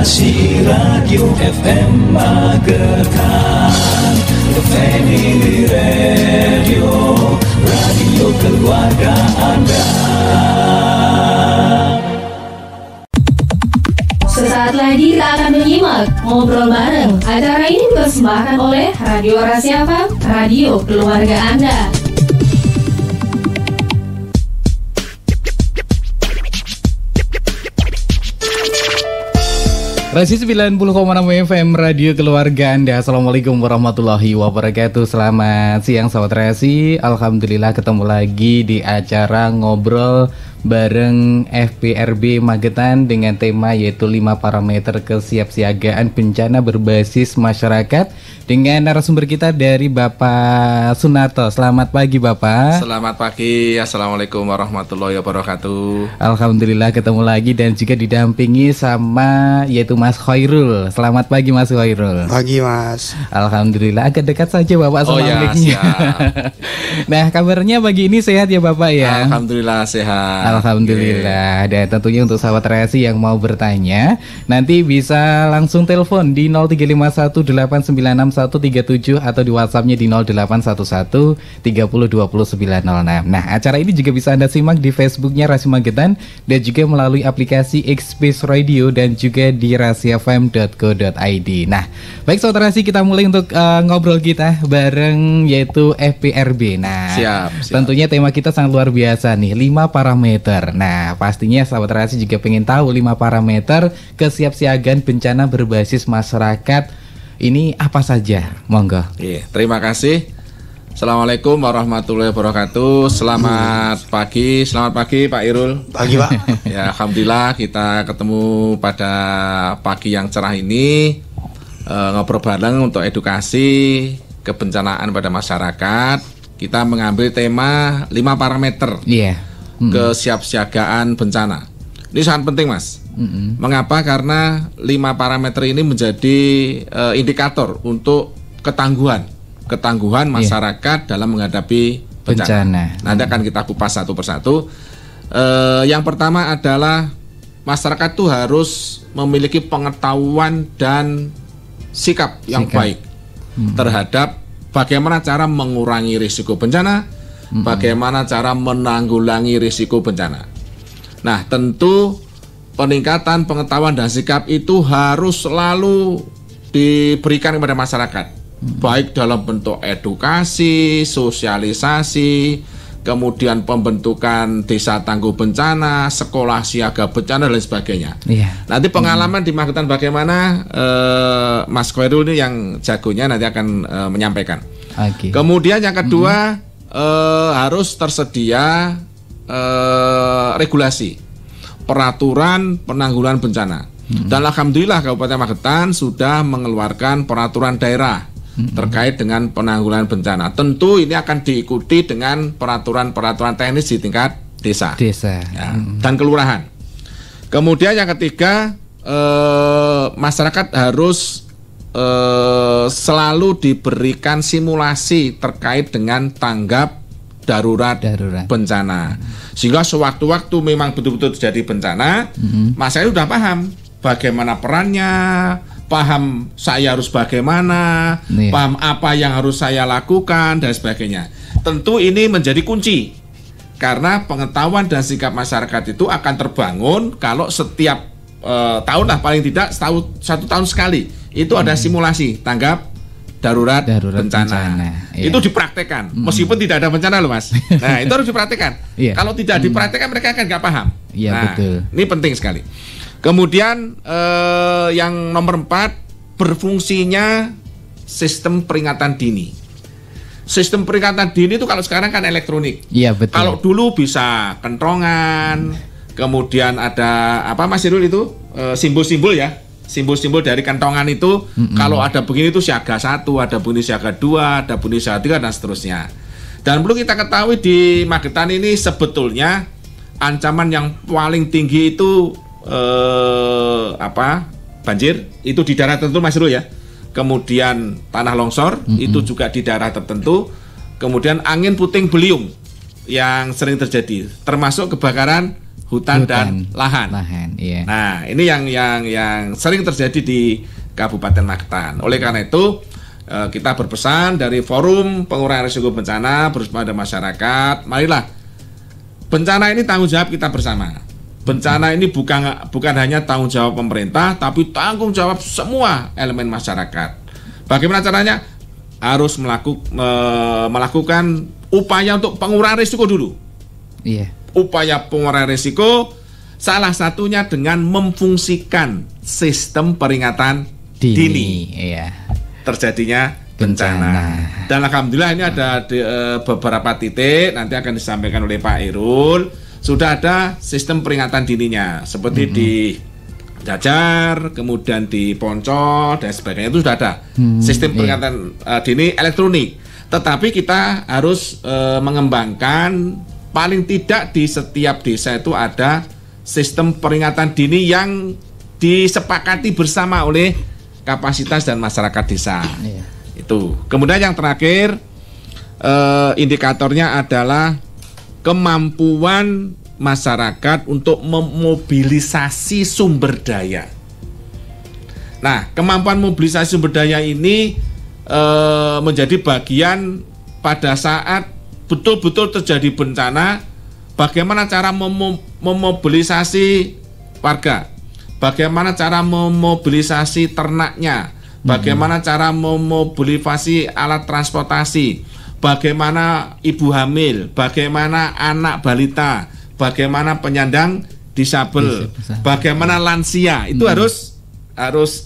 Inovasi Radio FM Magetan, Family Radio, radio keluarga Anda. Sesaat lagi kita akan menyimak Ngobrol Bareng. Acara ini dipersembahkan oleh Radio Rahasia FM, radio keluarga Anda. Rasi 90,6 FM Radio Keluarga Anda. Assalamualaikum warahmatullahi wabarakatuh. Selamat siang sahabat Rasi. Alhamdulillah ketemu lagi di acara Ngobrol Bareng FPRB Magetan dengan tema yaitu 5 parameter kesiapsiagaan bencana berbasis masyarakat dengan narasumber kita dari Bapak Sunarto. Selamat pagi Bapak. Selamat pagi. Assalamualaikum warahmatullahi wabarakatuh. Alhamdulillah ketemu lagi dan juga didampingi sama yaitu Mas Khairul. Selamat pagi Mas Khairul. Pagi Mas. Alhamdulillah agak dekat saja Bapak sama mic-nya. Nah kabarnya pagi ini sehat ya Bapak ya? Alhamdulillah sehat. Alhamdulillah. Dan tentunya untuk sahabat Rasi yang mau bertanya nanti bisa langsung telepon di 0351896137 atau di WhatsAppnya di 081130202906. Nah acara ini juga bisa Anda simak di Facebooknya Rasi Magetan dan juga melalui aplikasi X-Space Radio dan juga di rasiafm.co.id. Nah baik sahabat Rasi, kita mulai untuk ngobrol kita bareng yaitu FPRB. Nah siap. Tentunya tema kita sangat luar biasa nih, 5 parameter. Nah pastinya sahabat Rasi juga pengen tahu 5 parameter kesiapsiagaan bencana berbasis masyarakat ini apa saja? Monggo. Iya, terima kasih. Assalamualaikum warahmatullahi wabarakatuh. Selamat pagi Pak Irul. Pagi Pak. Ya alhamdulillah kita ketemu pada pagi yang cerah ini, ngobrol bareng untuk edukasi kebencanaan pada masyarakat. Kita mengambil tema 5 parameter. Iya. Kesiapsiagaan bencana. Ini sangat penting Mas. Mengapa? Karena 5 parameter ini menjadi indikator untuk ketangguhan masyarakat dalam menghadapi bencana. Nanti akan kita kupas satu persatu. Yang pertama adalah masyarakat itu harus memiliki pengetahuan dan sikap yang baik terhadap bagaimana cara mengurangi risiko bencana, bagaimana cara menanggulangi risiko bencana. Nah, tentu peningkatan pengetahuan dan sikap itu harus selalu diberikan kepada masyarakat, baik dalam bentuk edukasi, sosialisasi, kemudian pembentukan desa tangguh bencana, sekolah siaga bencana dan lain sebagainya. Nanti pengalaman di Magetan bagaimana, Mas Khairul ini yang jagonya nanti akan menyampaikan. Kemudian yang kedua, harus tersedia regulasi peraturan penanggulangan bencana. Dan alhamdulillah Kabupaten Magetan sudah mengeluarkan peraturan daerah terkait dengan penanggulangan bencana. Tentu ini akan diikuti dengan peraturan-peraturan teknis di tingkat desa ya, dan kelurahan. Kemudian yang ketiga, masyarakat harus selalu diberikan simulasi terkait dengan tanggap darurat. Bencana, sehingga sewaktu-waktu memang betul-betul terjadi bencana, masyarakat sudah paham bagaimana perannya, paham saya harus bagaimana, paham apa yang harus saya lakukan dan sebagainya. Tentu ini menjadi kunci, karena pengetahuan dan sikap masyarakat itu akan terbangun kalau setiap tahun lah, paling tidak satu tahun sekali itu ada simulasi tanggap darurat bencana. Itu dipraktekkan meskipun tidak ada bencana loh Mas. Nah itu harus dipraktekkan. Kalau tidak dipraktekkan mereka kan nggak paham. Betul. Ini penting sekali. Kemudian yang nomor 4, berfungsinya sistem peringatan dini. Sistem peringatan dini itu kalau sekarang kan elektronik. Betul. Kalau dulu bisa kentongan, kemudian ada apa Mas Irul itu simbol-simbol ya. Simbol-simbol dari kentongan itu, kalau ada begini itu siaga 1, ada bunyi siaga 2, ada bunyi siaga 3 dan seterusnya. Dan perlu kita ketahui di Magetan ini sebetulnya ancaman yang paling tinggi itu banjir itu di daerah tertentu Mas Irul ya. Kemudian tanah longsor itu juga di daerah tertentu. Kemudian angin puting beliung yang sering terjadi, termasuk kebakaran hutan dan lahan. Iya. Nah, ini yang sering terjadi di Kabupaten Magetan. Oleh karena itu, kita berpesan dari Forum Pengurangan Risiko Bencana bersama dengan masyarakat, marilah bencana ini tanggung jawab kita bersama. Bencana ini bukan hanya tanggung jawab pemerintah, tapi tanggung jawab semua elemen masyarakat. Bagaimana caranya? Harus melakukan upaya untuk pengurangan risiko dulu. Iya. Upaya pengurangan risiko salah satunya dengan memfungsikan sistem peringatan dini. Iya. Terjadinya bencana. Dan alhamdulillah ini ada beberapa titik, nanti akan disampaikan oleh Pak Irul, sudah ada sistem peringatan dininya seperti di Jajar, kemudian di Poncol dan sebagainya, itu sudah ada sistem peringatan dini elektronik. Tetapi kita harus mengembangkan, paling tidak di setiap desa itu ada sistem peringatan dini yang disepakati bersama oleh kapasitas dan masyarakat desa. Itu. Kemudian yang terakhir, indikatornya adalah kemampuan masyarakat untuk memobilisasi sumber daya. Nah, kemampuan mobilisasi sumber daya ini menjadi bagian pada saat betul-betul terjadi bencana, bagaimana cara memobilisasi warga, bagaimana cara memobilisasi ternaknya, bagaimana cara memobilisasi alat transportasi, bagaimana ibu hamil, bagaimana anak balita, bagaimana penyandang disabel, bagaimana lansia, itu harus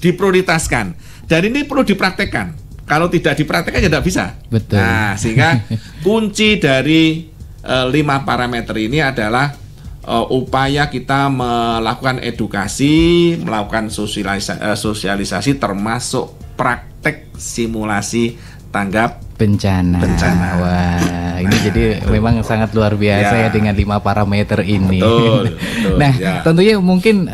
diprioritaskan. Dan ini perlu dipraktekkan. Kalau tidak dipraktekkan ya tidak bisa. Betul. Nah, sehingga kunci dari 5 parameter ini adalah upaya kita melakukan edukasi, melakukan sosialisasi, termasuk praktek simulasi tanggap bencana. Wah, ini jadi memang sangat luar biasa ya dengan 5 parameter ini. Betul. Nah, tentunya mungkin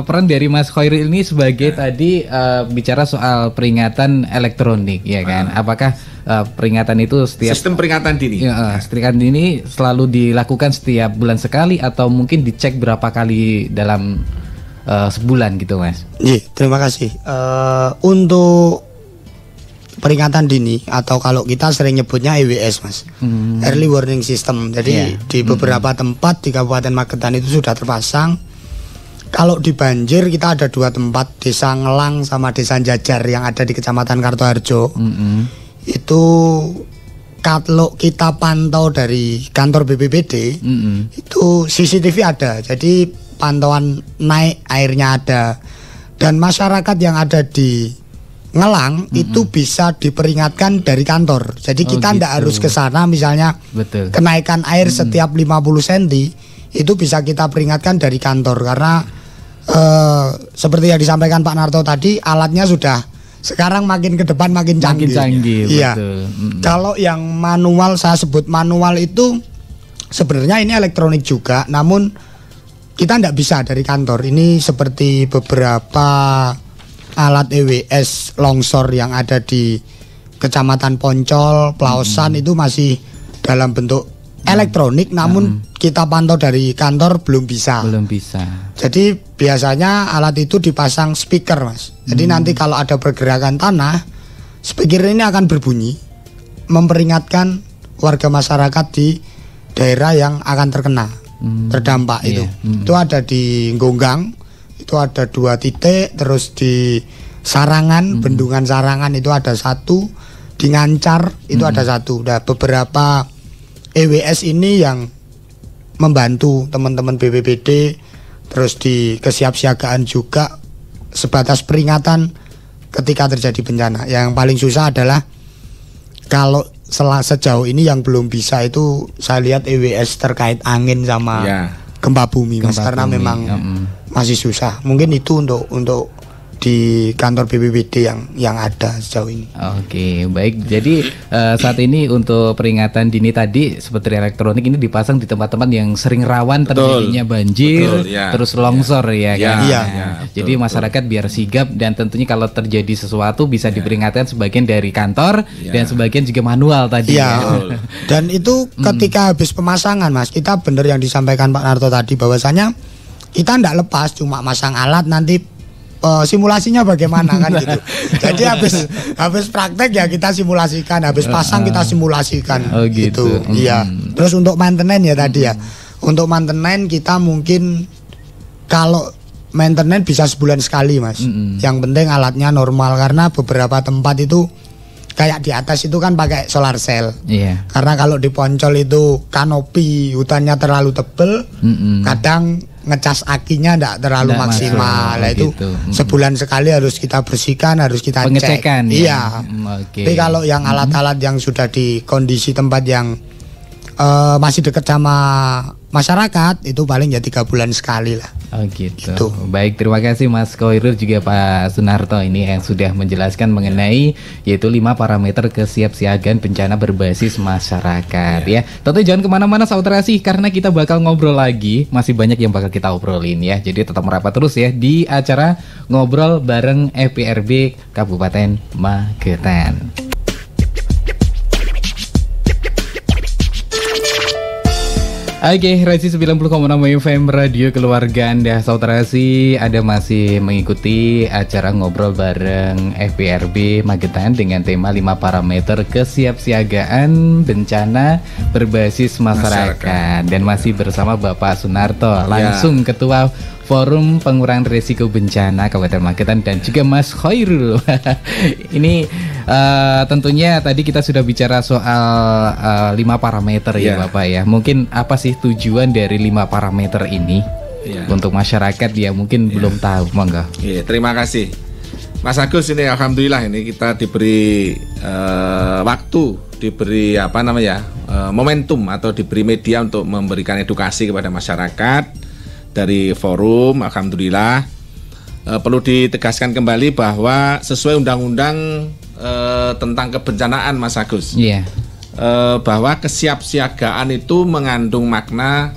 peran dari Mas Khairil ini sebagai tadi bicara soal peringatan elektronik, ya kan? Apakah peringatan itu setiap sistem peringatan dini? Peringatan dini selalu dilakukan setiap bulan sekali atau mungkin dicek berapa kali dalam sebulan gitu, Mas? Iya, terima kasih. Untuk peringatan dini atau kalau kita sering nyebutnya EWS, Mas, Early Warning System. Jadi di beberapa tempat di Kabupaten Magetan itu sudah terpasang. Kalau di banjir kita ada 2 tempat, Desa Ngelang sama Desa Jajar yang ada di Kecamatan Kartoharjo. Itu kalau kita pantau dari kantor BPBD, itu CCTV ada. Jadi pantauan naik airnya ada. Dan masyarakat yang ada di Ngelang itu bisa diperingatkan dari kantor. Jadi kita tidak harus ke sana, misalnya kenaikan air setiap 50 cm itu bisa kita peringatkan dari kantor. Karena seperti yang disampaikan Pak Narto tadi, alatnya sudah sekarang makin ke depan makin canggih. Iya. Kalau yang manual, saya sebut manual itu sebenarnya ini elektronik juga, namun kita tidak bisa dari kantor. Ini seperti beberapa alat EWS longsor yang ada di Kecamatan Poncol, Plaosan itu masih dalam bentuk elektronik, namun kita pantau dari kantor belum bisa. Jadi biasanya alat itu dipasang speaker, Mas. Jadi nanti kalau ada pergerakan tanah, speaker ini akan berbunyi memperingatkan warga masyarakat di daerah yang akan terkena terdampak itu. Itu ada di Gonggang. Itu ada 2 titik, terus di Sarangan, Bendungan Sarangan itu ada 1, di Ngancar itu ada 1. Nah, beberapa EWS ini yang membantu teman-teman BPBD, terus di kesiapsiagaan juga sebatas peringatan ketika terjadi bencana. Yang paling susah adalah kalau sejauh ini yang belum bisa itu saya lihat EWS terkait angin sama gempa bumi, Mas, karena memang masih susah. Mungkin itu untuk di kantor BPBD yang ada sejauh ini. Oke, baik. Jadi saat ini untuk peringatan dini tadi seperti elektronik ini dipasang di tempat-tempat yang sering rawan terjadinya banjir, terus longsor ya kan. Iya. Jadi masyarakat biar sigap dan tentunya kalau terjadi sesuatu bisa diperingatkan sebagian dari kantor dan sebagian juga manual tadi. Iya. Dan itu ketika habis pemasangan Mas, kita benar yang disampaikan Pak Narto tadi bahwasanya kita tidak lepas cuma masang alat nanti simulasinya bagaimana kan gitu. Jadi habis praktek ya kita simulasikan, habis pasang kita simulasikan. Oh gitu. Iya. Terus untuk maintenance ya tadi ya. Untuk maintenance kita mungkin kalau maintenance bisa sebulan sekali Mas. Yang penting alatnya normal karena beberapa tempat itu kayak di atas itu kan pakai solar cell. Iya. Karena kalau di Poncol itu kanopi hutannya terlalu tebel, kadang ngecas akinya tidak terlalu maksimal. Nah, itu gitu. Sebulan sekali harus kita bersihkan, harus kita Pengecekan, cek. ya? Iya. Okay. Tapi kalau yang alat-alat yang sudah di kondisi tempat yang masih dekat sama masyarakat itu paling ya 3 bulan sekali lah. Oh gitu. Baik, terima kasih Mas Khoirul juga Pak Sunarto ini yang sudah menjelaskan mengenai yaitu 5 parameter kesiapsiagaan bencana berbasis masyarakat ya. Tentu jangan kemana-mana saudara sih karena kita bakal ngobrol lagi, masih banyak yang bakal kita obrolin ya. Jadi tetap merapat terus ya di acara ngobrol bareng FPRB Kabupaten Magetan. Oke, Resi 90,6 FM Radio Keluarga Anda. Saudara Resi ada masih mengikuti acara ngobrol bareng FPRB Magetan dengan tema 5 parameter kesiapsiagaan bencana berbasis masyarakat. Dan masih bersama Bapak Sunarto, langsung Ketua Forum Pengurangan Risiko Bencana Kabupaten Magetan dan juga Mas Khoirul. Ini tentunya tadi kita sudah bicara soal 5 parameter ya Bapak ya. Mungkin apa sih tujuan dari 5 parameter ini untuk masyarakat yang mungkin belum tahu, monggo. Terima kasih Mas Agus. Ini alhamdulillah ini kita diberi waktu, diberi momentum atau diberi media untuk memberikan edukasi kepada masyarakat dari forum. Alhamdulillah. Perlu ditegaskan kembali bahwa sesuai undang-undang tentang kebencanaan Mas Agus, bahwa kesiapsiagaan itu mengandung makna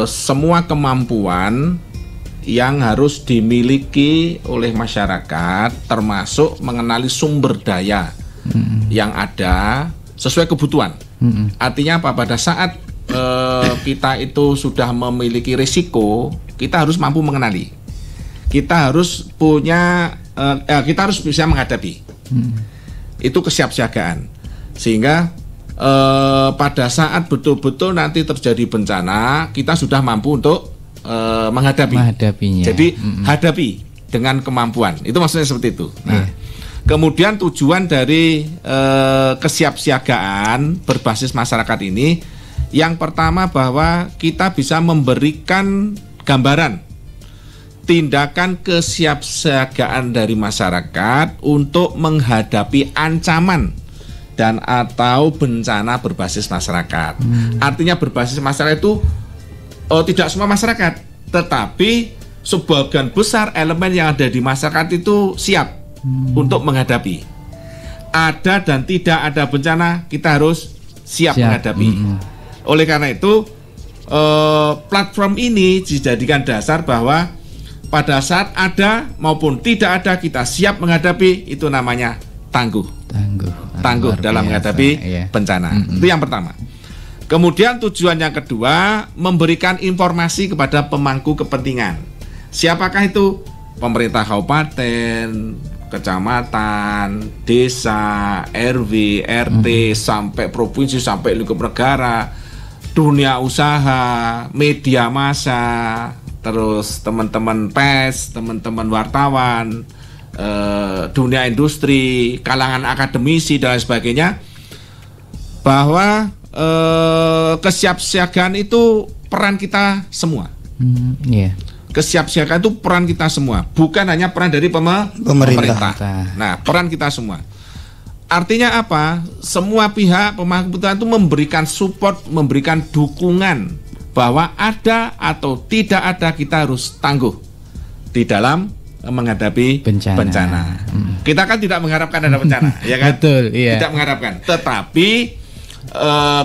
semua kemampuan yang harus dimiliki oleh masyarakat, termasuk mengenali sumber daya yang ada sesuai kebutuhan. Artinya apa? Pada saat kita itu sudah memiliki risiko, kita harus mampu mengenali. Kita harus punya, kita harus bisa menghadapi. Itu kesiapsiagaan. Sehingga pada saat betul-betul nanti terjadi bencana, kita sudah mampu untuk menghadapinya. Jadi hadapi dengan kemampuan. Itu maksudnya seperti itu. Nah, kemudian tujuan dari kesiapsiagaan berbasis masyarakat ini, yang pertama bahwa kita bisa memberikan gambaran tindakan kesiapsiagaan dari masyarakat untuk menghadapi ancaman dan atau bencana berbasis masyarakat. Artinya berbasis masyarakat itu tidak semua masyarakat, tetapi sebagian besar elemen yang ada di masyarakat itu siap untuk menghadapi. Ada dan tidak ada bencana, kita harus siap menghadapi. Oleh karena itu platform ini dijadikan dasar bahwa pada saat ada maupun tidak ada kita siap menghadapi. Itu namanya tangguh dalam menghadapi bencana. Itu yang pertama. Kemudian tujuan yang kedua, memberikan informasi kepada pemangku kepentingan. Siapakah itu? Pemerintah kabupaten, kecamatan, desa, RW, RT, sampai provinsi, sampai lingkup negara, dunia usaha, media massa, terus teman-teman pers, teman-teman wartawan, dunia industri, kalangan akademisi dan lain sebagainya, bahwa kesiapsiagaan itu peran kita semua. Kesiapsiagaan itu peran kita semua, bukan hanya peran dari pemerintah. Nah, peran kita semua. Artinya apa? Semua pihak pemangku kepentingan itu memberikan support, memberikan dukungan bahwa ada atau tidak ada kita harus tangguh di dalam menghadapi bencana. Kita kan tidak mengharapkan ada bencana, ya kan? Betul, iya. Tidak mengharapkan. Tetapi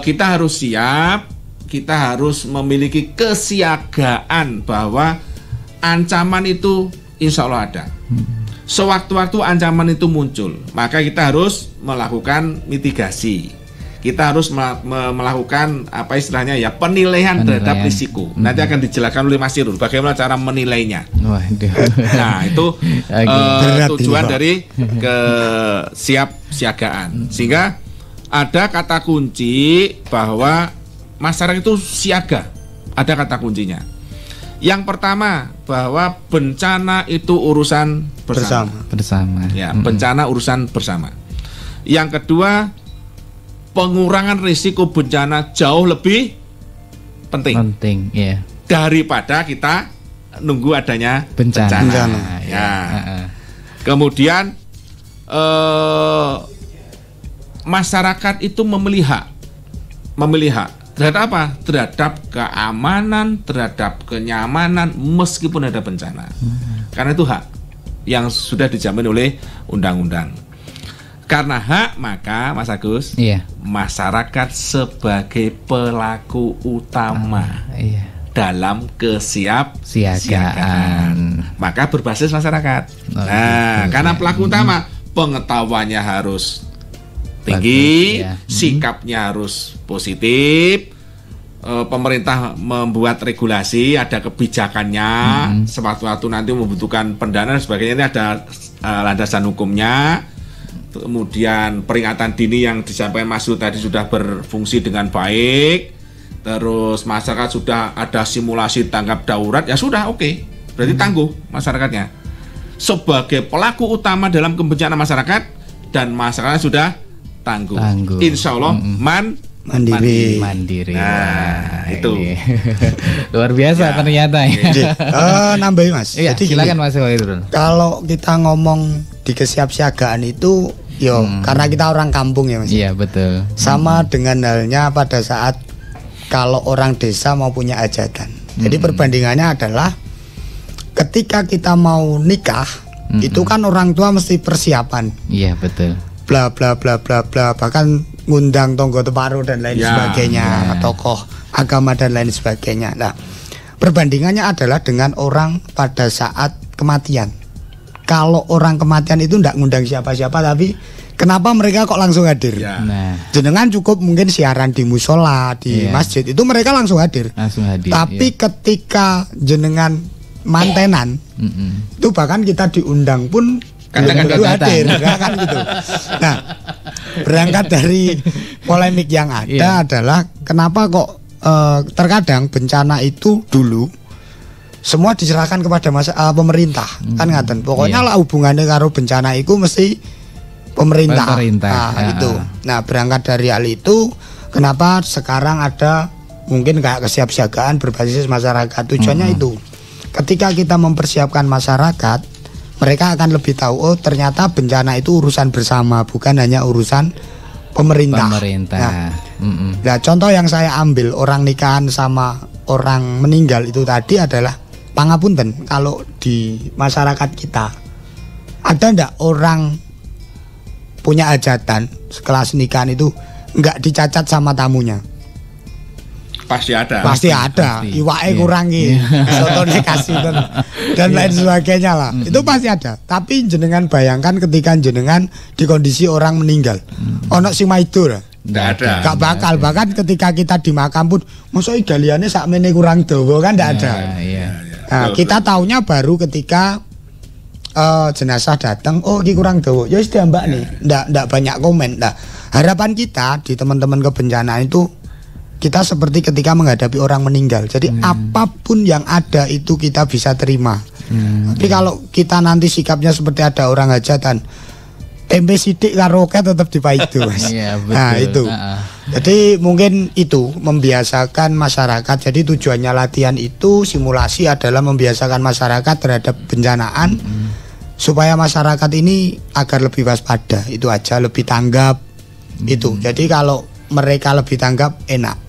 kita harus siap, kita harus memiliki kesiagaan bahwa ancaman itu insya Allah ada. Sewaktu-waktu ancaman itu muncul, maka kita harus melakukan mitigasi. Kita harus melakukan apa istilahnya ya, penilaian terhadap risiko. Nanti akan dijelaskan oleh Mas Irul bagaimana cara menilainya. Nah itu tujuan dari kesiapsiagaan. Sehingga ada kata kunci bahwa masyarakat itu siaga. Ada kata kuncinya. Yang pertama bahwa bencana itu urusan bersama. Ya, bencana urusan bersama. Yang kedua, pengurangan risiko bencana jauh lebih penting. Yeah. Daripada kita nunggu adanya bencana. Ya. Kemudian masyarakat itu memilih terhadap apa? Terhadap keamanan, terhadap kenyamanan meskipun ada bencana. Karena itu hak yang sudah dijamin oleh undang-undang. Karena hak, maka Mas Agus, masyarakat sebagai pelaku utama dalam kesiapsiagaan. Maka berbasis masyarakat. Karena pelaku utama, pengetahuannya harus tinggi, sikapnya harus positif. Pemerintah membuat regulasi, ada kebijakannya. Sewaktu-waktu nanti membutuhkan pendanaan dan sebagainya, ini ada landasan hukumnya. Kemudian peringatan dini yang disampaikan Mas Yul tadi sudah berfungsi dengan baik. Terus masyarakat sudah ada simulasi tanggap darurat, ya sudah oke. Berarti tangguh masyarakatnya. Sebagai pelaku utama dalam kebencanaan masyarakat, dan masyarakat sudah tangguh. Insya Allah mandiri. Nah, itu luar biasa ternyata ya. Nambahin Mas. Jadi silakan Mas Irul. Kalau kita ngomong di kesiapsiagaan itu, karena kita orang kampung ya Mas. Iya betul. Sama dengan halnya pada saat kalau orang desa mau punya hajatan. Jadi perbandingannya adalah ketika kita mau nikah, itu kan orang tua mesti persiapan. Iya betul. Bla bla bla bla bla, bahkan ngundang tonggo teparo dan lain sebagainya, tokoh agama dan lain sebagainya. Nah, perbandingannya adalah dengan orang pada saat kematian. Kalau orang kematian itu tidak ngundang siapa-siapa, tapi kenapa mereka kok langsung hadir? Jenengan cukup mungkin siaran di musola, di masjid, itu mereka langsung hadir. Tapi ketika jenengan mantenan, itu bahkan kita diundang pun hadir, kan gitu. Nah, berangkat dari polemik yang ada adalah kenapa kok terkadang bencana itu dulu semua diserahkan kepada pemerintah, kan ngaten. Pokoknya lah hubungannya karo bencana itu mesti pemerintah. Itu. Nah, berangkat dari hal itu, kenapa sekarang ada mungkin kayak kesiapsiagaan berbasis masyarakat. Tujuannya itu, ketika kita mempersiapkan masyarakat, mereka akan lebih tahu, oh ternyata bencana itu urusan bersama, bukan hanya urusan pemerintah. Nah, contoh yang saya ambil orang nikahan sama orang meninggal itu tadi adalah pangapunten. Kalau di masyarakat kita ada ndak orang punya hajatan sekelas nikahan itu nggak dicacat sama tamunya? Pasti ada. Iwake kurangi, sotone kasih dan lain sebagainya lah. Itu pasti ada. Tapi jenengan bayangkan ketika jenengan di kondisi orang meninggal, ono sing maido lah. Nggak ada. Gak bakal. Bahkan ketika kita di makam pun, masa galiannya sakmene kurang dawa kan nggak ada. Nah, kita taunya baru ketika jenazah datang, oh ini kurang dawa. Ya sudah mbak nih, nggak banyak komen. Nah, harapan kita di teman-teman kebencanaan itu, kita seperti ketika menghadapi orang meninggal. Jadi apapun yang ada itu kita bisa terima. Tapi kalau kita nanti sikapnya seperti ada orang hajatan, tempe sidik karaoke tetap dipaidu Mas. Nah itu. Jadi mungkin itu membiasakan masyarakat. Jadi tujuannya latihan itu simulasi adalah membiasakan masyarakat terhadap bencanaan, supaya masyarakat ini agar lebih waspada. Itu aja, lebih tanggap. Itu. Jadi kalau mereka lebih tanggap, enak.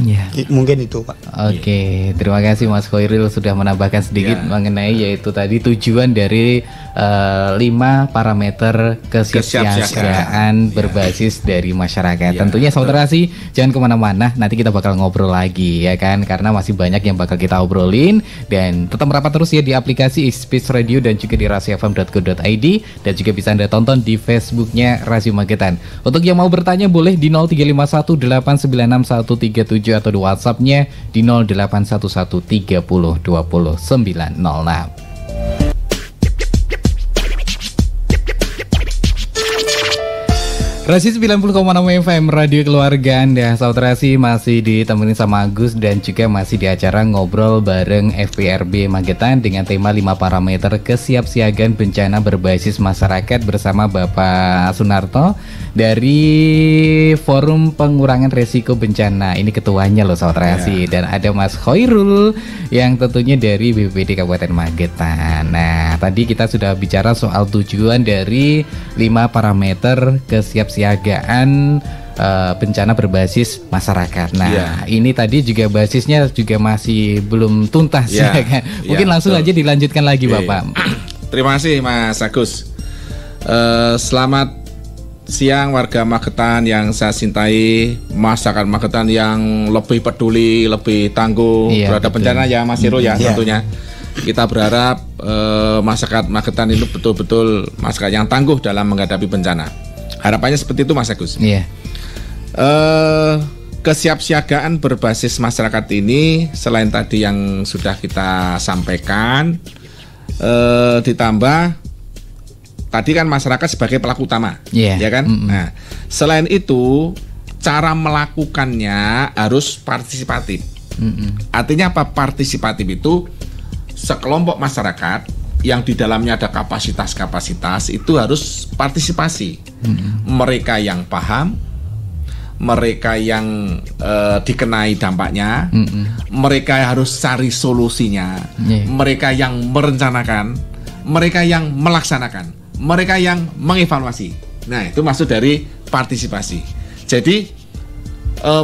Ya. Mungkin itu Pak. Oke, terima kasih Mas Khairil sudah menambahkan sedikit mengenai yaitu tadi tujuan dari 5 parameter kesiapsiagaan berbasis dari masyarakat. Tentunya saudara sih jangan kemana-mana, nanti kita bakal ngobrol lagi ya kan, karena masih banyak yang bakal kita obrolin, dan tetap merapat terus ya di aplikasi Speech Radio dan juga di rasiafm.co.id, dan juga bisa Anda tonton di Facebooknya Radio Magetan. Untuk yang mau bertanya boleh di 0351896137 atau di WhatsApp-nya di 081130200906. Rasi 90,6 FM Radio Keluarga Anda. Saudara sih masih ditemenin sama Agus dan juga masih di acara ngobrol bareng FPRB Magetan dengan tema 5 parameter kesiapsiagaan bencana berbasis masyarakat bersama Bapak Sunarto dari Forum Pengurangan Resiko Bencana. Ini ketuanya loh saudara sih, dan ada Mas Khairul yang tentunya dari BPBD Kabupaten Magetan. Nah, tadi kita sudah bicara soal tujuan dari 5 parameter kesiapsiagaan bencana berbasis masyarakat. Nah, ini tadi juga basisnya juga masih belum tuntas ya kan. Mungkin langsung aja dilanjutkan lagi Bapak. Terima kasih Mas Agus. Selamat siang warga Magetan yang saya cintai, masyarakat Magetan yang lebih peduli, lebih tangguh terhadap bencana ya Mas Hiro ya tentunya. Kita berharap masyarakat Magetan itu betul-betul masyarakat yang tangguh dalam menghadapi bencana. Harapannya seperti itu Mas Agus. Kesiapsiagaan berbasis masyarakat ini selain tadi yang sudah kita sampaikan, ditambah tadi kan masyarakat sebagai pelaku utama, ya kan? Nah, selain itu cara melakukannya harus partisipatif. Artinya apa partisipatif itu? Sekelompok masyarakat yang di dalamnya ada kapasitas-kapasitas itu harus partisipasi. Mereka yang paham, mereka yang dikenai dampaknya, mereka harus cari solusinya, mereka yang merencanakan, mereka yang melaksanakan, mereka yang mengevaluasi. Nah, itu maksud dari partisipasi. Jadi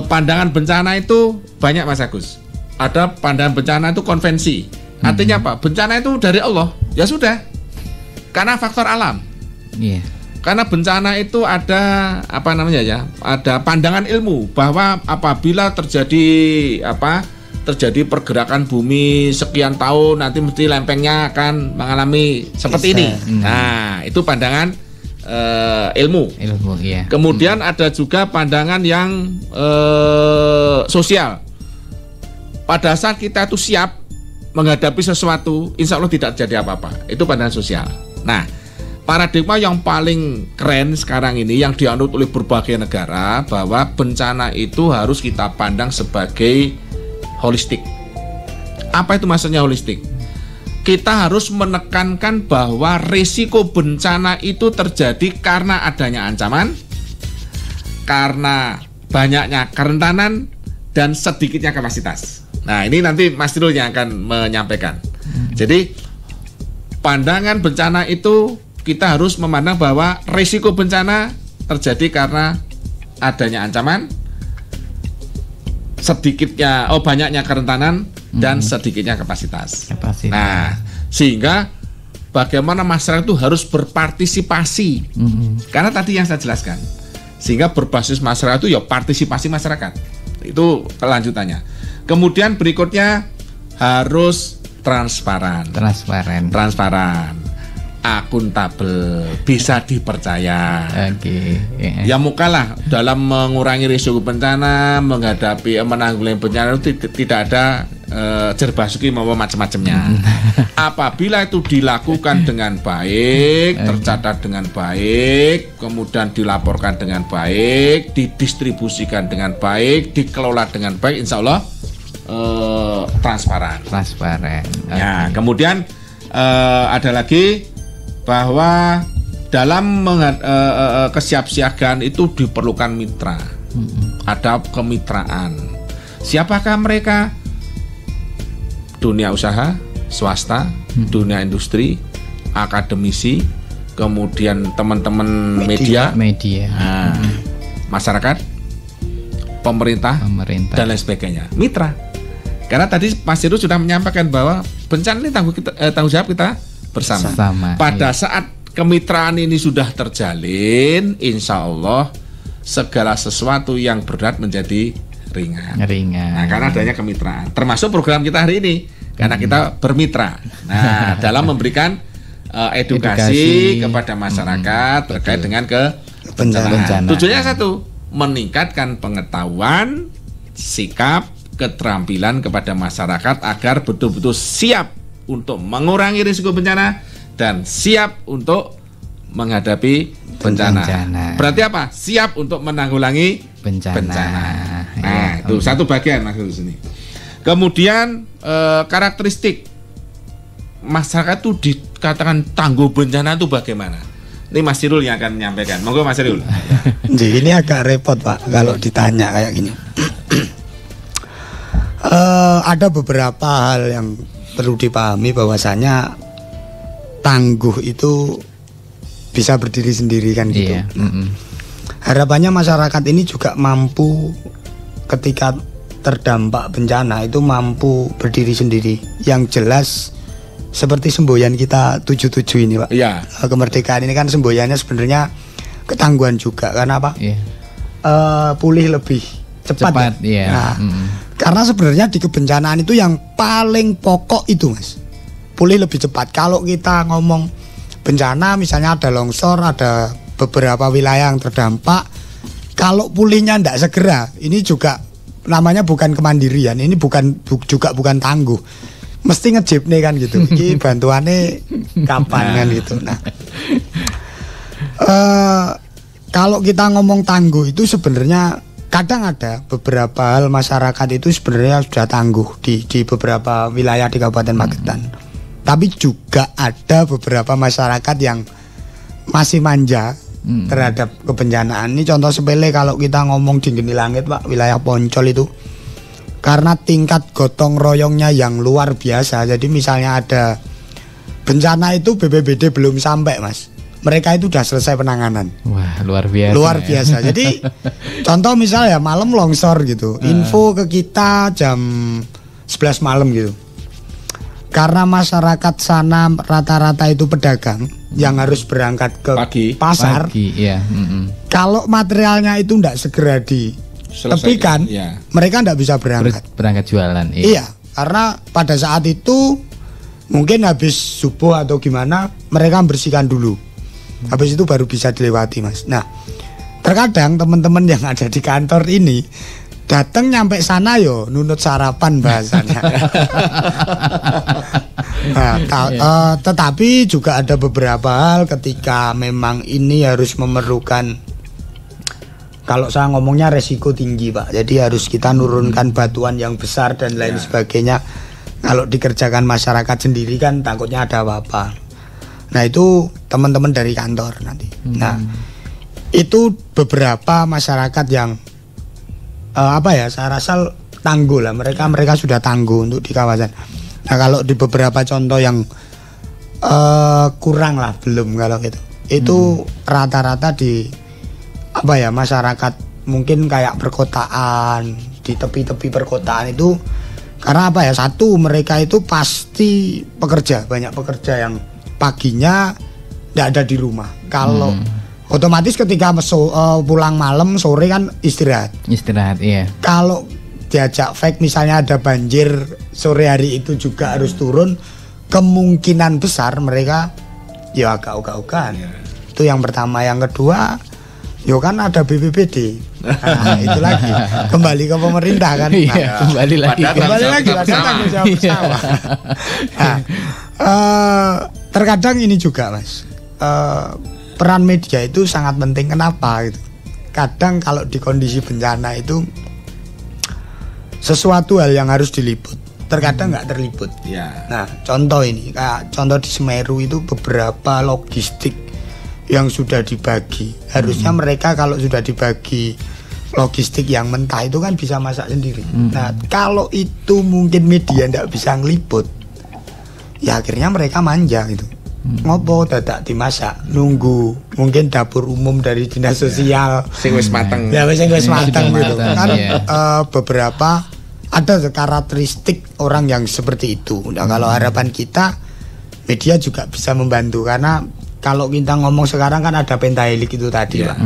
pandangan bencana itu banyak Mas Agus. Ada pandangan bencana itu konvensi. Artinya apa? Bencana itu dari Allah. Ya sudah. Karena faktor alam. Karena bencana itu ada apa namanya ya? Ada pandangan ilmu bahwa apabila terjadi pergerakan bumi sekian tahun, nanti mesti lempengnya akan mengalami seperti ini. Nah, itu pandangan ilmu. Kemudian ada juga pandangan yang sosial. Pada saat kita itu siap menghadapi sesuatu, insya Allah tidak terjadi apa-apa. Itu pandangan sosial. Nah, paradigma yang paling keren sekarang ini yang dianut oleh berbagai negara bahwa bencana itu harus kita pandang sebagai holistik. Apa itu maksudnya holistik? Kita harus menekankan bahwa risiko bencana itu terjadi karena adanya ancaman, karena banyaknya kerentanan, dan sedikitnya kapasitas. Nah, ini nanti Mas Tirul yang akan menyampaikan. Jadi pandangan bencana itu kita harus memandang bahwa risiko bencana terjadi karena adanya ancaman, banyaknya kerentanan, dan sedikitnya kapasitas. Nah, sehingga bagaimana masyarakat itu harus berpartisipasi. Karena tadi yang saya jelaskan, sehingga berbasis masyarakat itu ya partisipasi masyarakat. Itu kelanjutannya. Kemudian berikutnya harus transparan, akuntabel, bisa dipercaya. Ya mukalah dalam mengurangi risiko bencana, menanggulangi bencana itu tidak ada jerbasuki maupun macam-macamnya. Apabila itu dilakukan dengan baik, tercatat dengan baik, kemudian dilaporkan dengan baik, didistribusikan dengan baik, dikelola dengan baik, insya Allah transparan. Ya, kemudian ada lagi bahwa dalam kesiapsiagaan itu diperlukan mitra. Ada kemitraan. Siapakah mereka? Dunia usaha, swasta, dunia industri, akademisi, kemudian teman-teman media. Nah, masyarakat, pemerintah, dan lain sebagainya. Mitra. Karena tadi Mas Heru sudah menyampaikan bahwa bencana ini tanggung jawab kita bersama. Pada saat kemitraan ini sudah terjalin, insya Allah segala sesuatu yang berat menjadi ringan. Nah, karena adanya kemitraan. Termasuk program kita hari ini, karena kita bermitra. Nah, dalam memberikan edukasi kepada masyarakat terkait dengan bencana. Tujuannya satu, meningkatkan pengetahuan, sikap, keterampilan kepada masyarakat agar betul-betul siap untuk mengurangi risiko bencana dan siap untuk menghadapi bencana. Berarti apa? Siap untuk menanggulangi bencana. Nah, itu satu bagian maksud sini. Kemudian karakteristik masyarakat itu dikatakan tangguh bencana itu bagaimana? Ini Mas Sirul yang akan menyampaikan. Monggo Mas Sirul. Ini agak repot Pak kalau ditanya kayak gini. Ada beberapa hal yang perlu dipahami bahwasanya tangguh itu bisa berdiri sendiri kan gitu. Harapannya masyarakat ini juga mampu ketika terdampak bencana itu mampu berdiri sendiri. Yang jelas seperti semboyan kita 77 ini Pak. Iya. Kemerdekaan ini kan semboyannya sebenarnya ketangguhan juga. Karena apa? Pulih lebih cepat. Ya? Nah, karena sebenarnya di kebencanaan itu yang paling pokok itu Mas, pulih lebih cepat. Kalau kita ngomong bencana misalnya ada longsor, ada beberapa wilayah yang terdampak, kalau pulihnya tidak segera, ini juga namanya bukan kemandirian, ini juga bukan tangguh. Mesti ngejip nih kan gitu. Ini bantuannya kapan kan gitu. Nah, kalau kita ngomong tangguh itu sebenarnya kadang ada beberapa hal masyarakat itu sebenarnya sudah tangguh di beberapa wilayah di Kabupaten Magetan. Tapi juga ada beberapa masyarakat yang masih manja terhadap kebencanaan. Ini contoh sepele kalau kita ngomong di Geni Langit Pak, wilayah Poncol itu. Karena tingkat gotong royongnya yang luar biasa. Jadi misalnya ada bencana itu BPBD belum sampai Mas, mereka itu sudah selesai penanganan. Wah, luar biasa. Luar biasa. Jadi contoh misalnya malam longsor gitu, info ke kita jam 11 malam gitu. Karena masyarakat sana rata-rata itu pedagang yang harus berangkat ke pasar. Kalau materialnya itu tidak segera ditepikan, mereka tidak bisa berangkat jualan. Iya, karena pada saat itu mungkin habis subuh atau gimana, mereka bersihkan dulu. Habis itu baru bisa dilewati Mas. Nah, terkadang teman-teman yang ada di kantor ini datang nyampe sana yo nunut sarapan bahasanya. Nah, tetapi juga ada beberapa hal ketika memang ini harus memerlukan, kalau saya ngomongnya resiko tinggi Pak. Jadi harus kita nurunkan batuan yang besar dan lain sebagainya. Kalau dikerjakan masyarakat sendiri kan takutnya ada apa-apa. Nah, itu teman-teman dari kantor nanti. Nah, itu beberapa masyarakat yang saya rasa tangguh lah. Mereka sudah tangguh untuk di kawasan. Nah, kalau di beberapa contoh yang kurang lah, belum kalau gitu. Itu rata-rata di masyarakat mungkin kayak perkotaan, di tepi-tepi perkotaan itu. Karena satu, mereka itu pasti pekerja, banyak pekerja yang paginya tidak ada di rumah. Kalau otomatis ketika pulang malam sore kan istirahat. Iya. Kalau diajak fake misalnya ada banjir sore hari itu juga harus turun, kemungkinan besar mereka ya agak ogah-ogahan. Itu yang pertama. Yang kedua, yo kan ada BPBD. Nah, itu lagi kembali ke pemerintah kan. Kembali lagi tanggung jawab bersama. Terkadang ini juga Mas, peran media itu sangat penting. Kenapa gitu? Kadang kalau di kondisi bencana itu sesuatu hal yang harus diliput, terkadang nggak terliput. Nah, contoh ini, contoh di Semeru itu beberapa logistik yang sudah dibagi. Harusnya mereka kalau sudah dibagi logistik yang mentah itu kan bisa masak sendiri. Nah, kalau itu mungkin media nggak bisa ngeliput, ya akhirnya mereka manja gitu. ngopo dadak dimasak, nunggu mungkin dapur umum dari dinas sosial Sing wis mateng. ya wis matang sudah gitu matang, kan. iya. Beberapa ada karakteristik orang yang seperti itu. Nah, kalau harapan kita media juga bisa membantu, karena kalau kita ngomong sekarang kan ada pentahelik itu tadi Pak.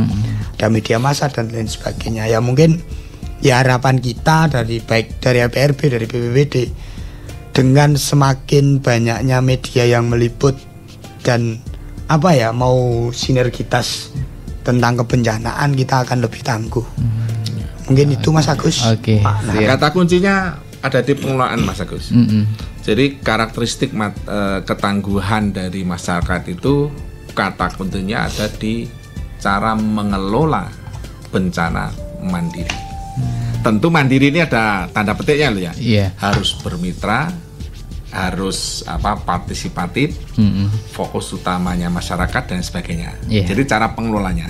Ada media massa dan lain sebagainya. Ya mungkin ya harapan kita dari baik dari APRB, dari BPBD, dengan semakin banyaknya media yang meliput dan apa ya, mau sinergitas tentang kebencanaan, kita akan lebih tangguh. Mungkin itu Mas Agus. Oke. Nah, kata kuncinya ada di pengelolaan Mas Agus. Jadi karakteristik ketangguhan dari masyarakat itu, kata kuncinya ada di cara mengelola bencana mandiri. Tentu mandiri ini ada tanda petiknya loh ya. Iya. Harus bermitra, harus partisipatif, fokus utamanya masyarakat dan sebagainya. Iya. Jadi cara pengelolanya.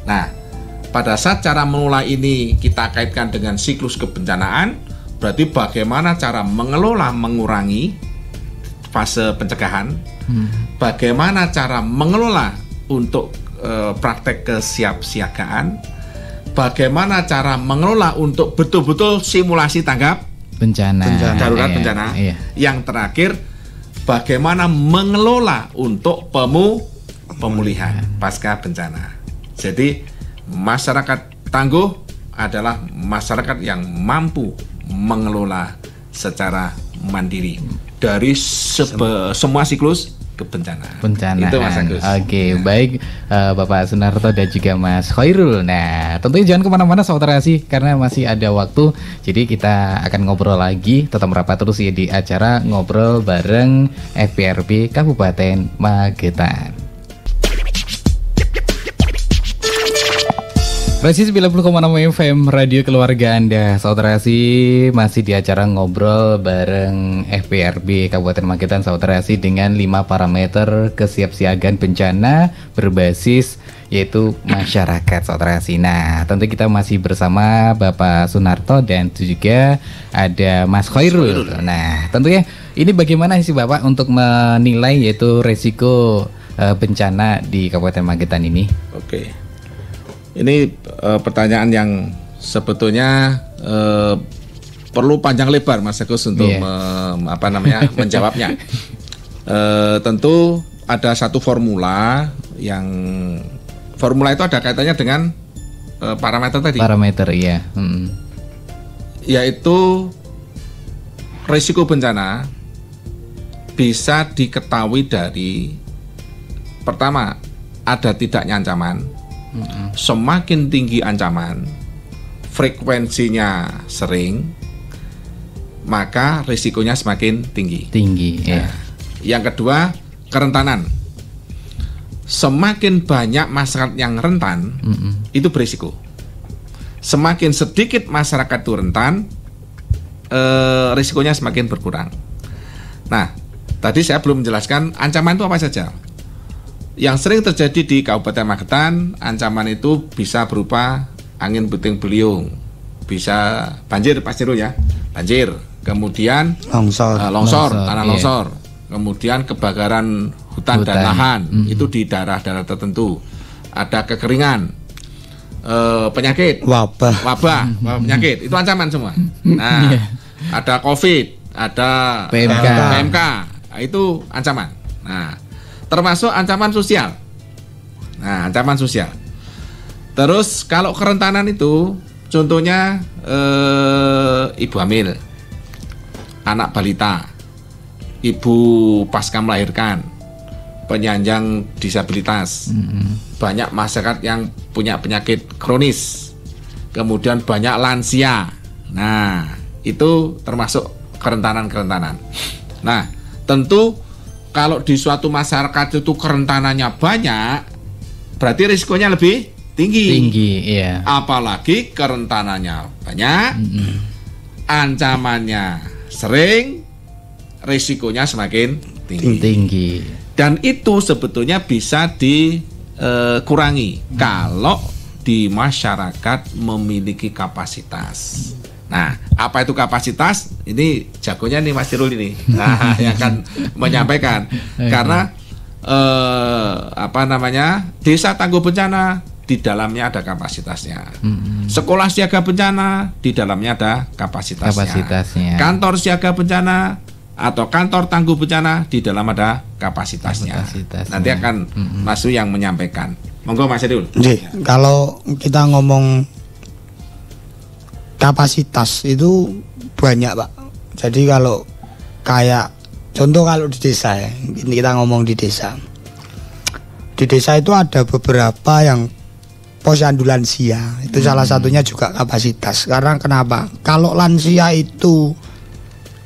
Nah, pada saat cara mengelola ini kita kaitkan dengan siklus kebencanaan, berarti bagaimana cara mengelola mengurangi fase pencegahan, bagaimana cara mengelola untuk praktek kesiapsiagaan, bagaimana cara mengelola untuk betul-betul simulasi tanggap Bencana. darurat Iya, bencana. Iya. Yang terakhir, bagaimana mengelola untuk pemulihan pasca bencana. Jadi masyarakat tangguh adalah masyarakat yang mampu mengelola secara mandiri dari semua siklus kebencanaan. Bencanaan. Itu Mas Agus. Oke, baik Bapak Sunarto dan juga Mas Khairul. Nah, tentunya jangan kemana-mana Sobat Terasi, karena masih ada waktu. Jadi kita akan ngobrol lagi, tetap merapat terus ya di acara Ngobrol Bareng FPRB Kabupaten Magetan. Resi 90,6 FM Radio Keluarga Anda. Saudara Terasi masih di acara Ngobrol Bareng FPRB Kabupaten Magetan, Saudara Terasi, dengan 5 parameter kesiapsiagaan bencana berbasis yaitu masyarakat, Saudara Terasi. Nah, tentu kita masih bersama Bapak Sunarto dan juga ada Mas Khairul. Nah, tentunya ini bagaimana sih Bapak untuk menilai yaitu resiko bencana di Kabupaten Magetan ini? Oke. Ini pertanyaan yang sebetulnya perlu panjang lebar Mas Agus untuk menjawabnya. Tentu ada satu formula yang itu ada kaitannya dengan parameter tadi. Parameter, iya. Yaitu risiko bencana bisa diketahui dari, pertama, ada tidaknya ancaman. Semakin tinggi ancaman, frekuensinya sering, maka risikonya semakin tinggi. Ya. Yang kedua, kerentanan. Semakin banyak masyarakat yang rentan, itu berisiko. Semakin sedikit masyarakat itu rentan, risikonya semakin berkurang. Nah, tadi saya belum menjelaskan ancaman itu apa saja. Yang sering terjadi di Kabupaten Magetan, ancaman itu bisa berupa angin puting beliung, bisa banjir pasti ya, banjir, kemudian longsor, tanah longsor, kemudian kebakaran hutan dan lahan, itu di daerah-daerah tertentu, ada kekeringan, penyakit, wabah penyakit, itu ancaman semua. Nah, ada COVID, ada PMK, itu ancaman. Nah, termasuk ancaman sosial. Nah, ancaman sosial. Terus kalau kerentanan itu, contohnya ibu hamil, anak balita, ibu pasca melahirkan, penyandang disabilitas, banyak masyarakat yang punya penyakit kronis, kemudian banyak lansia. Nah, itu termasuk kerentanan-kerentanan. Nah, tentu kalau di suatu masyarakat itu kerentanannya banyak, berarti risikonya lebih tinggi. Iya. Apalagi kerentanannya banyak, ancamannya sering, risikonya semakin tinggi. Dan itu sebetulnya bisa dikurangi kalau di masyarakat memiliki kapasitas. Nah, apa itu kapasitas? Ini jagonya nih Mas Tirul ini. Nah, yang akan menyampaikan. Karena desa tangguh bencana, di dalamnya ada kapasitasnya. Sekolah siaga bencana, di dalamnya ada kapasitasnya. Kantor siaga bencana atau kantor tangguh bencana, di dalam ada kapasitasnya. Nanti akan Mas Su yang menyampaikan. Monggo Mas Edul. Kalau kita ngomong kapasitas itu banyak, Pak. Jadi kalau kayak contoh kalau di desa ya, ini kita ngomong di desa. Di desa itu ada beberapa yang posyandu lansia, itu salah satunya juga kapasitas. Karena kenapa? Kalau lansia itu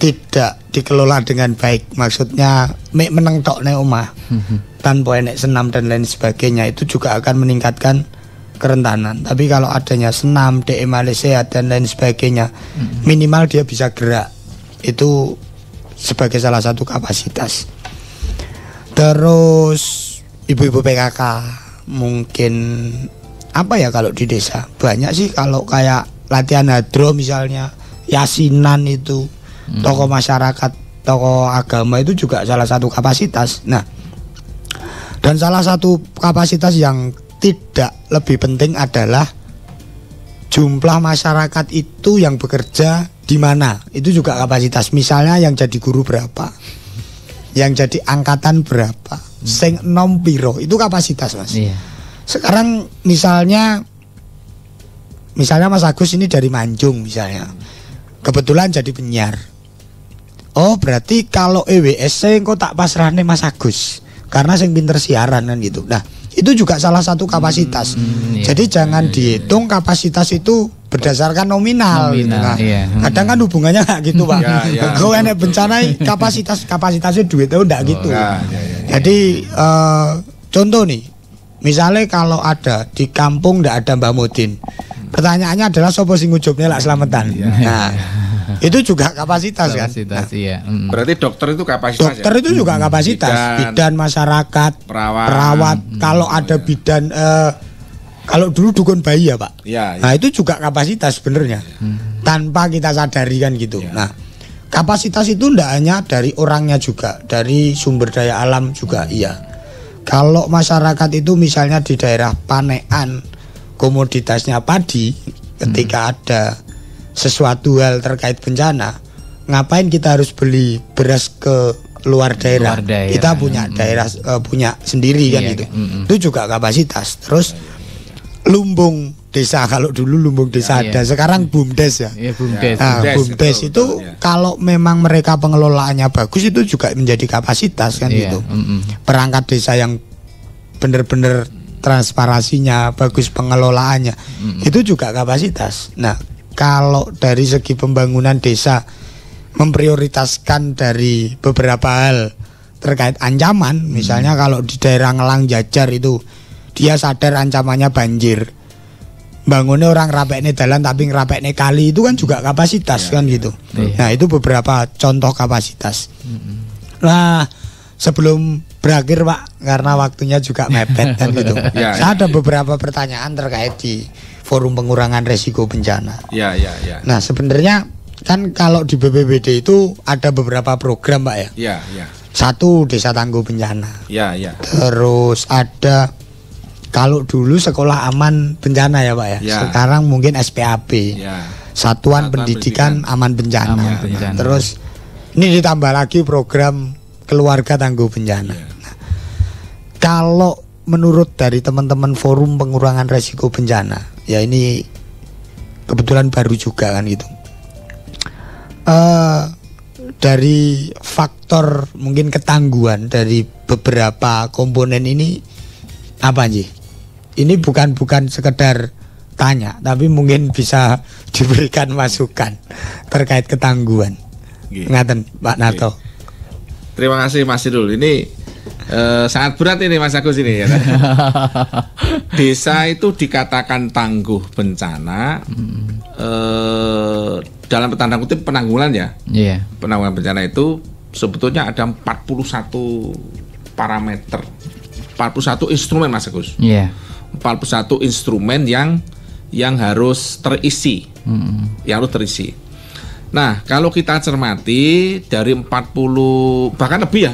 tidak dikelola dengan baik, maksudnya meneng tok nek omah, tanpa enek senam dan lain sebagainya, itu juga akan meningkatkan kerentanan. Tapi kalau adanya senam, DM sehat dan lain sebagainya, minimal dia bisa gerak, itu sebagai salah satu kapasitas. Terus ibu-ibu PKK mungkin apa ya kalau di desa banyak sih, kalau kayak latihan hadro misalnya, yasinan itu, tokoh masyarakat, tokoh agama itu juga salah satu kapasitas. Nah, dan salah satu kapasitas yang tidak lebih penting adalah jumlah masyarakat itu yang bekerja di mana, itu juga kapasitas. Misalnya yang jadi guru berapa, yang jadi angkatan berapa, sing nom piro, itu kapasitas, Mas. Sekarang misalnya Mas Agus ini dari Manjung misalnya, kebetulan jadi penyiar. Oh berarti kalau EWS saya kok tak pasrahne Mas Agus, karena sing pinter siaran kan gitu. Nah itu juga salah satu kapasitas. Jadi jangan dihitung kapasitas itu berdasarkan nominal gitu. Nah, kadang kan hubungannya nggak gitu, Pak. Kalau enek bencana kapasitasnya duit itu enggak gitu. Jadi contoh nih, misalnya kalau ada di kampung ndak ada Mbah Mudin, pertanyaannya adalah sopo sing ujubnya lak selamatan. Nah, itu juga kapasitas kan. Berarti dokter itu kapasitas. Dokter itu juga kapasitas. Bidan masyarakat, perawat. Kalau ada bidan, kalau dulu dukun bayi ya Pak. Nah itu juga kapasitas sebenarnya. Tanpa kita sadari kan gitu. Nah kapasitas itu ndak hanya dari orangnya juga, dari sumber daya alam juga iya. Kalau masyarakat itu misalnya di daerah panean, komoditasnya padi, ketika ada sesuatu hal terkait bencana, ngapain kita harus beli beras ke luar daerah? Kita punya daerah punya sendiri kan gitu. Itu juga kapasitas. Terus lumbung desa, kalau dulu lumbung desa ada, sekarang BUMDes ya. BUMDes itu kalau memang mereka pengelolaannya bagus, itu juga menjadi kapasitas kan gitu. Perangkat desa yang benar-benar transparansinya bagus, pengelolaannya, itu juga kapasitas. Nah, kalau dari segi pembangunan desa memprioritaskan dari beberapa hal terkait ancaman, misalnya kalau di daerah Ngelang Jajar itu dia sadar ancamannya banjir, bangunnya orang rapekne dalan tapi ngerapekne kali, itu kan juga kapasitas kan gitu. Nah itu beberapa contoh kapasitas. Nah sebelum berakhir Pak, karena waktunya juga mepet kan gitu, saya ada beberapa pertanyaan terkait di forum pengurangan resiko bencana. Nah sebenarnya kan kalau di BPBD itu ada beberapa program Pak ya. Satu desa tangguh bencana. Terus ada, kalau dulu sekolah aman bencana ya Pak ya. Sekarang mungkin SPAB. Satuan Pendidikan Aman Bencana. Terus ini ditambah lagi program keluarga tangguh bencana. Nah, kalau menurut dari teman-teman forum pengurangan resiko bencana, ya ini kebetulan baru juga kan gitu. Dari faktor mungkin ketangguhan dari beberapa komponen ini apa sih? Ini bukan sekedar tanya, tapi mungkin bisa diberikan masukan terkait ketangguhan. Ngaten Pak Narto. Terima kasih Mas Sidul. Ini sangat berat ini Mas Agus ini ya. Desa itu dikatakan tangguh bencana dalam tanda kutip penanggulan ya. Penanggulan bencana itu sebetulnya ada 41 parameter, 41 instrumen Mas Agus. 41 instrumen yang harus terisi. Yang harus terisi. Nah, kalau kita cermati dari 40 bahkan lebih ya,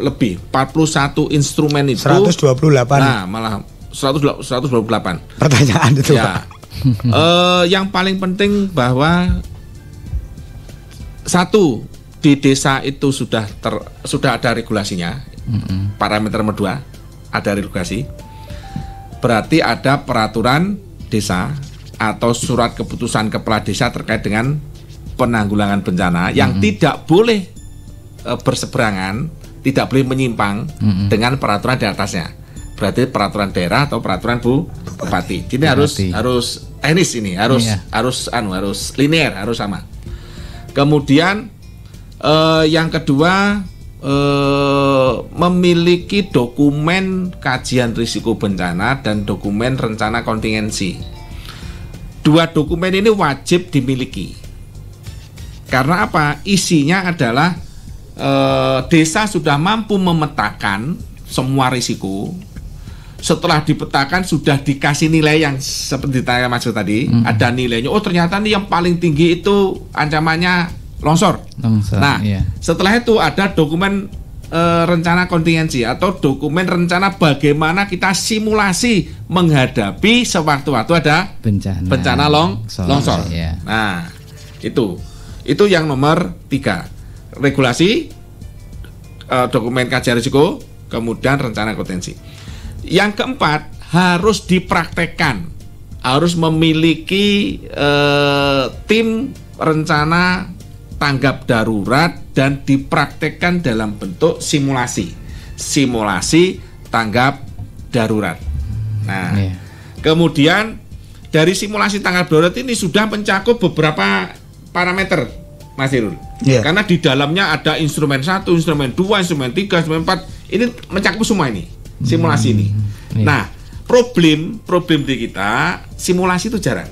lebih 41 instrumen itu 128. Nah, malah 128. Pertanyaan itu, ya. Yang paling penting bahwa satu, di desa itu sudah ada regulasinya. Parameter nomor 2 ada regulasi. Berarti ada peraturan desa atau surat keputusan kepala desa terkait dengan penanggulangan bencana yang tidak boleh berseberangan, tidak boleh menyimpang dengan peraturan di atasnya. Berarti peraturan daerah atau peraturan bupati. Ini harus teknis ini, harus linear, harus sama. Kemudian yang kedua, memiliki dokumen kajian risiko bencana dan dokumen rencana kontingensi. Dua dokumen ini wajib dimiliki. Karena apa? Isinya adalah desa sudah mampu memetakan semua risiko. Setelah dipetakan sudah dikasih nilai yang seperti ditanya Mas tadi, ada nilainya. Oh, ternyata nih yang paling tinggi itu ancamannya longsor. Nah, setelah itu ada dokumen rencana kontingensi atau dokumen rencana bagaimana kita simulasi menghadapi sewaktu-waktu ada bencana longsor. Nah, itu yang nomor 3. Regulasi, dokumen kajian risiko, kemudian rencana kontingensi. Yang keempat, harus dipraktekkan, harus memiliki tim rencana tanggap darurat dan dipraktekkan dalam bentuk simulasi tanggap darurat. Nah, kemudian dari simulasi tanggap darurat ini sudah mencakup beberapa parameter, Mas Irul. Karena di dalamnya ada instrumen 1, instrumen 2, instrumen 3, instrumen 4. Ini mencakup semua ini, simulasi ini. Nah, problem di kita, simulasi itu jarang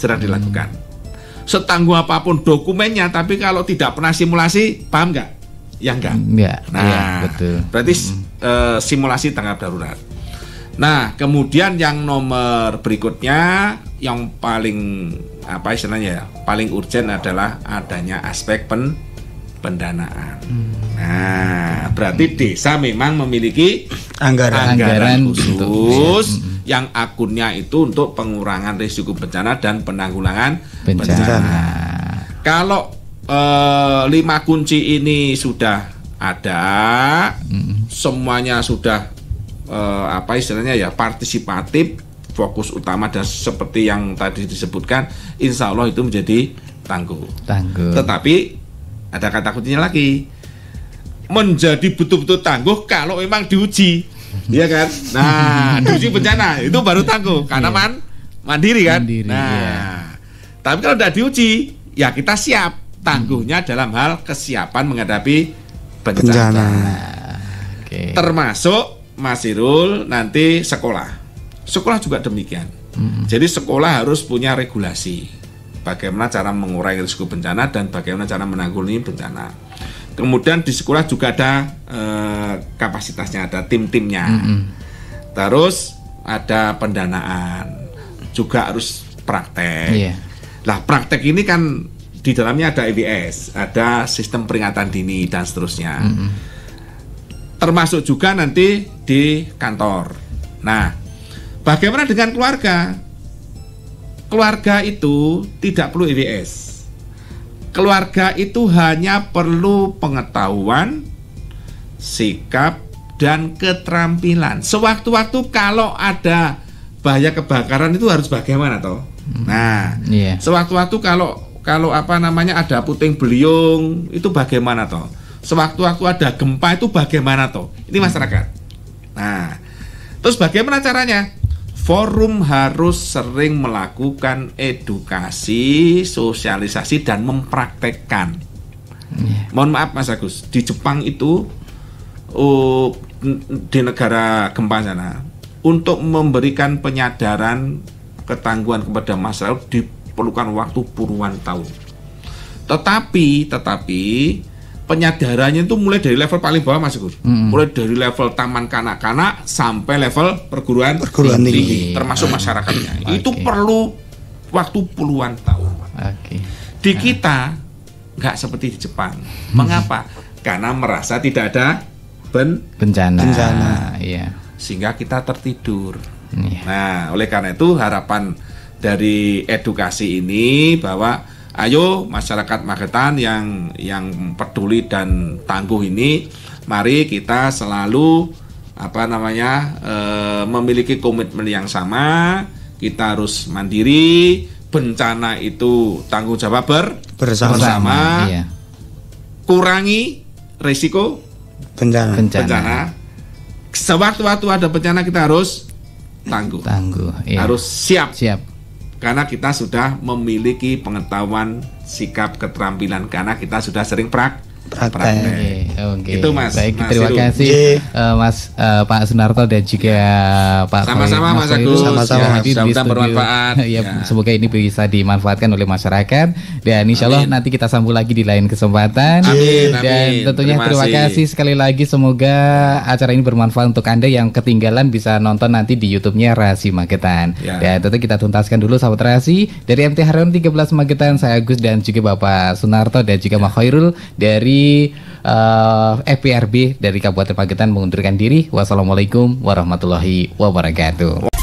dilakukan. Setangguh apapun dokumennya, tapi kalau tidak pernah simulasi, paham nggak? Ya enggak. Nah, betul. Berarti simulasi tanggap darurat. Nah, kemudian yang nomor berikutnya, yang paling paling urgent adalah adanya aspek pendanaan. Nah, berarti desa memang memiliki anggaran khusus yang akunnya itu untuk pengurangan risiko bencana dan penanggulangan bencana. Kalau 5 kunci ini sudah ada, semuanya sudah partisipatif, fokus utama dan seperti yang tadi disebutkan, insya Allah itu menjadi tangguh. Tetapi ada kata kuncinya lagi, menjadi betul-betul tangguh kalau memang diuji, ya kan? Nah, diuji bencana itu baru tangguh karena mandiri kan. Tapi kalau tidak diuji, ya kita siap. Tangguhnya dalam hal kesiapan menghadapi bencana. Termasuk Mas Irul nanti sekolah juga demikian. Jadi sekolah harus punya regulasi bagaimana cara mengurangi risiko bencana dan bagaimana cara menanggulangi bencana. Kemudian di sekolah juga ada kapasitasnya, ada tim-timnya. Terus ada pendanaan, juga harus praktek. Lah, praktek ini kan di dalamnya ada EWS, ada sistem peringatan dini dan seterusnya. Termasuk juga nanti di kantor. Nah, bagaimana dengan keluarga? Keluarga itu tidak perlu EWS. Keluarga itu hanya perlu pengetahuan, sikap, dan keterampilan. Sewaktu-waktu kalau ada bahaya kebakaran itu harus bagaimana toh? Nah, sewaktu-waktu kalau ada puting beliung itu bagaimana toh? Sewaktu-waktu ada gempa itu bagaimana toh? Ini masyarakat. Nah, terus bagaimana caranya? Forum harus sering melakukan edukasi, sosialisasi, dan mempraktekkan. Mohon maaf Mas Agus, di Jepang itu di negara gempa sana, untuk memberikan penyadaran ketangguhan kepada masyarakat diperlukan waktu puluhan tahun. Tetapi penyadarannya itu mulai dari level paling bawah Mas Gus. Mulai dari level taman kanak-kanak sampai level perguruan tinggi, termasuk masyarakatnya. Itu perlu waktu puluhan tahun. Di kita nggak seperti di Jepang. Mengapa? Karena merasa tidak ada bencana. Iya. Sehingga kita tertidur. Iya. Nah, oleh karena itu harapan dari edukasi ini bahwa ayo masyarakat Magetan yang peduli dan tangguh ini, mari kita selalu memiliki komitmen yang sama. Kita harus mandiri, bencana itu tanggung jawab bersama. Iya. Kurangi risiko bencana. Sewaktu-waktu ada bencana kita harus tangguh. Iya. Harus siap. Karena kita sudah memiliki pengetahuan, sikap, keterampilan, karena kita sudah sering praktek. Oke. Itu Mas. Baik, Mas terima Siru. kasih Mas Pak Sunarto dan juga Pak Sama-sama Mas Agus. Agus. Sama-sama. Mudah-mudahan bermanfaat. Ya, semoga ini bisa dimanfaatkan oleh masyarakat dan insya Allah nanti kita sambung lagi di lain kesempatan. Amin. Dan tentunya terima kasih sekali lagi. Semoga acara ini bermanfaat untuk Anda yang ketinggalan bisa nonton nanti di YouTube-nya Rasi Magetan. Ya. Dan tentu kita tuntaskan dulu sahabat Rasi dari MT Harun 13 Magetan. Saya Agus dan juga Bapak Sunarto dan juga Mak Khairul dari FPRB dari Kabupaten Magetan mengundurkan diri. Wassalamualaikum warahmatullahi wabarakatuh.